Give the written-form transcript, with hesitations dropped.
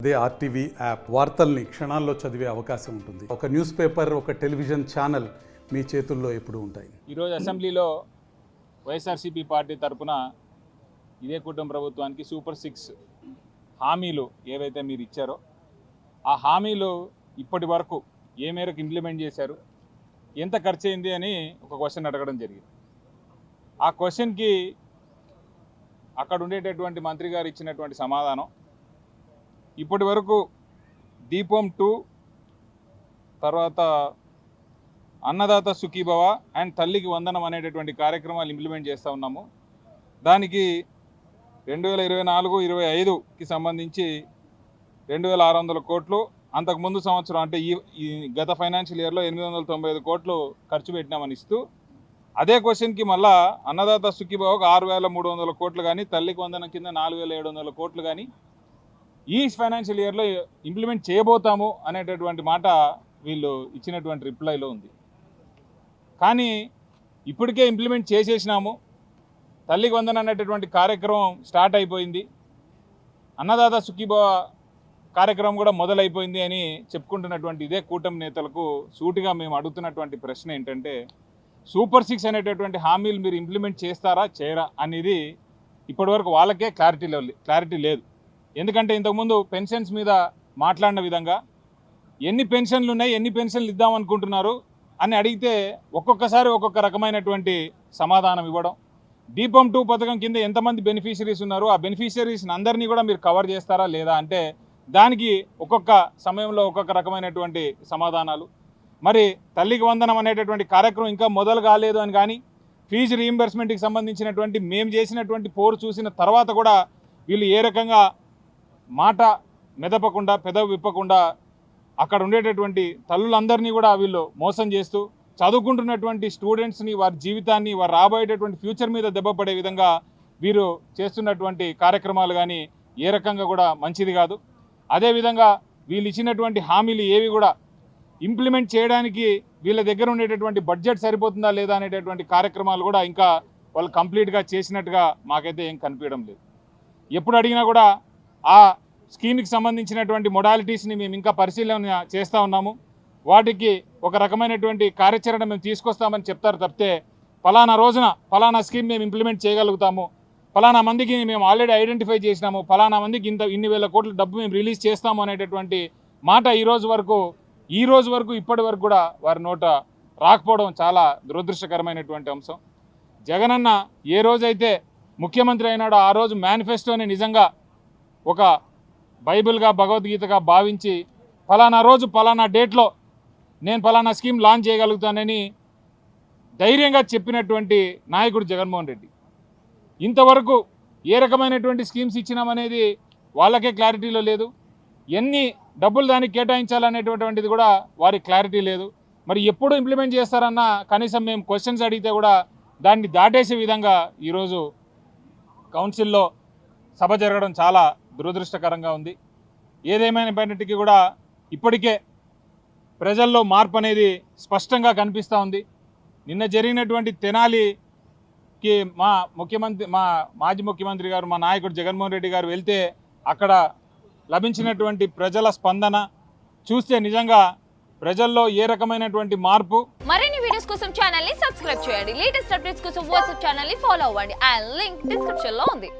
అదే RTV app వార్తల్ని క్షణాల్లో చదివే అవకాశం ఉంటుంది. ఒక న్యూస్ పేపర్, ఒక టెలివిజన్ ఛానల్ మీ చేతుల్లో ఎప్పుడూ ఉంటాయి. ఈరోజు అసెంబ్లీలో వైఎస్ఆర్సీపీ పార్టీ తరఫున ఇదే కుటుంబ ప్రభుత్వానికి సూపర్ 6 హామీలు ఏవైతే మీరు ఇచ్చారో ఆ హామీలు ఇప్పటి వరకు ఏ మేరకు ఇంప్లిమెంట్ చేశారు, ఎంత ఖర్చు అయింది అని ఒక క్వశ్చన్ అడగడం జరిగింది. ఆ క్వశ్చన్కి అక్కడ ఉండేటటువంటి మంత్రి గారు ఇచ్చినటువంటి సమాధానం, ఇప్పటి వరకు దీపం 2, తర్వాత అన్నదాత సుఖీభవ అండ్ తల్లికి వందనం అనేటటువంటి కార్యక్రమాలు ఇంప్లిమెంట్ చేస్తూ ఉన్నాము. దానికి 2024-25కి సంబంధించి 2600 కోట్లు, అంతకుముందు సంవత్సరం అంటే ఈ గత ఫైనాన్షియల్ ఇయర్లో 895 కోట్లు ఖర్చు పెట్టినామని ఇస్తూ, అదే క్వశ్చన్కి మళ్ళా అన్నదాత సుఖీభవకు 6300 కోట్లు కానీ, తల్లికి వందనం కింద 4700 కోట్లు కానీ ఈ ఫైనాన్షియల్ ఇయర్లో ఇంప్లిమెంట్ చేయబోతాము అనేటటువంటి మాట వీళ్ళు ఇచ్చినటువంటి రిప్లైలో ఉంది. కానీ ఇప్పటికే ఇంప్లిమెంట్ చేసేసినాము, తల్లికి వందనం అనేటటువంటి కార్యక్రమం స్టార్ట్ అయిపోయింది, అన్నదాత సుఖీభవ కార్యక్రమం కూడా మొదలైపోయింది అని చెప్పుకుంటున్నటువంటి ఇదే కూటమి నేతలకు సూటిగా మేము అడుగుతున్నటువంటి ప్రశ్న ఏంటంటే, సూపర్ 6 అనేటటువంటి హామీలు మీరు ఇంప్లిమెంట్ చేస్తారా చేయరా అనేది ఇప్పటివరకు వాళ్ళకే క్లారిటీ లేదు. ఎందుకంటే ఇంతకుముందు పెన్షన్స్ మీద మాట్లాడిన విధంగా ఎన్ని పెన్షన్లు ఉన్నాయి, ఎన్ని పెన్షన్లు ఇద్దామనుకుంటున్నారు అని అడిగితే ఒక్కొక్కసారి ఒక్కొక్క రకమైనటువంటి సమాధానం ఇవ్వడం. దీపం 2 పథకం కింద ఎంతమంది బెనిఫిషరీస్ ఉన్నారు, ఆ బెనిఫిషరీస్ని అందరినీ కూడా మీరు కవర్ చేస్తారా లేదా అంటే దానికి ఒక్కొక్క సమయంలో ఒక్కొక్క రకమైనటువంటి సమాధానాలు. మరి తల్లికి వందనం అనేటటువంటి కార్యక్రమం ఇంకా మొదలు కాలేదు అని కానీ, ఫీజు రీయింబర్స్మెంట్కి సంబంధించినటువంటి మేము చేసినటువంటి పోరు చూసిన తర్వాత కూడా వీళ్ళు ఏ రకంగా మాట మెదపకుండా పెదవి విప్పకుండా అక్కడ ఉండేటటువంటి తల్లులందరినీ కూడా వీళ్ళు మోసం చేస్తూ, చదువుకుంటున్నటువంటి స్టూడెంట్స్ని, వారి జీవితాన్ని, వారు రాబోయేటటువంటి ఫ్యూచర్ మీద దెబ్బపడే విధంగా వీరు చేస్తున్నటువంటి కార్యక్రమాలు కానీ ఏ రకంగా కూడా మంచిది కాదు. అదేవిధంగా వీళ్ళు ఇచ్చినటువంటి హామీలు ఏవి కూడా ఇంప్లిమెంట్ చేయడానికి వీళ్ళ దగ్గర ఉండేటటువంటి బడ్జెట్ సరిపోతుందా లేదా అనేటటువంటి కార్యక్రమాలు కూడా ఇంకా వాళ్ళు కంప్లీట్గా చేసినట్టుగా మాకైతే ఏం కనిపించడం లేదు. ఎప్పుడు అడిగినా కూడా ఆ స్కీమ్కి సంబంధించినటువంటి మొడాలిటీస్ని మేము ఇంకా పరిశీలన చేస్తూ ఉన్నాము, వాటికి ఒక రకమైనటువంటి కార్యాచరణ మేము తీసుకొస్తామని చెప్తారు తప్పితే ఫలానా రోజున ఫలానా స్కీమ్ మేము ఇంప్లిమెంట్ చేయగలుగుతాము, ఫలానా మందికి మేము ఆల్రెడీ ఐడెంటిఫై చేసినాము, ఫలానా మందికి ఇన్ని వేల కోట్ల డబ్బు మేము రిలీజ్ చేస్తాము అనేటటువంటి మాట ఈ రోజు వరకు ఇప్పటి వరకు కూడా వారి నోట రాకపోవడం చాలా దురదృష్టకరమైనటువంటి అంశం. జగనన్న ఏ రోజైతే ముఖ్యమంత్రి అయినాడో ఆ రోజు మేనిఫెస్టోని నిజంగా ఒక బైబిల్గా, భగవద్గీతగా భావించి ఫలానా రోజు ఫలానా డేట్లో నేను ఫలానా స్కీమ్ లాంచ్ చేయగలుగుతానని ధైర్యంగా చెప్పినటువంటి నాయకుడు జగన్మోహన్ రెడ్డి. ఇంతవరకు ఏ రకమైనటువంటి స్కీమ్స్ ఇచ్చినామనేది వాళ్ళకే క్లారిటీలో లేదు, ఎన్ని డబ్బులు దానికి కేటాయించాలనేటటువంటిది కూడా వారికి క్లారిటీ లేదు. మరి ఎప్పుడు ఇంప్లిమెంట్ చేస్తారన్న కనీసం మేము క్వశ్చన్స్ అడిగితే కూడా దాన్ని దాటేసే విధంగా ఈరోజు కౌన్సిల్లో సభ జరగడం చాలా దురదృష్టకరంగా ఉంది. ఏదేమైనప్పటికీ కూడా ఇప్పటికే ప్రజల్లో మార్పు అనేది స్పష్టంగా కనిపిస్తూ ఉంది. నిన్న జరిగినటువంటి తెనాలికి మా మాజీ ముఖ్యమంత్రి గారు, మా నాయకుడు జగన్మోహన్ రెడ్డి గారు వెళ్తే అక్కడ లభించినటువంటి ప్రజల స్పందన చూస్తే నిజంగా ప్రజల్లో ఏ రకమైనటువంటి మార్పు. మరిన్ని వీడియోస్ కోసం ఛానల్ ని సబ్స్క్రైబ్ చేయండి. లేటెస్ట్ అప్డేట్స్ కోసం వాట్సాప్ ఛానల్ ని ఫాలో అవ్వండి. ఆ లింక్ డిస్క్రిప్షన్ లో ఉంది.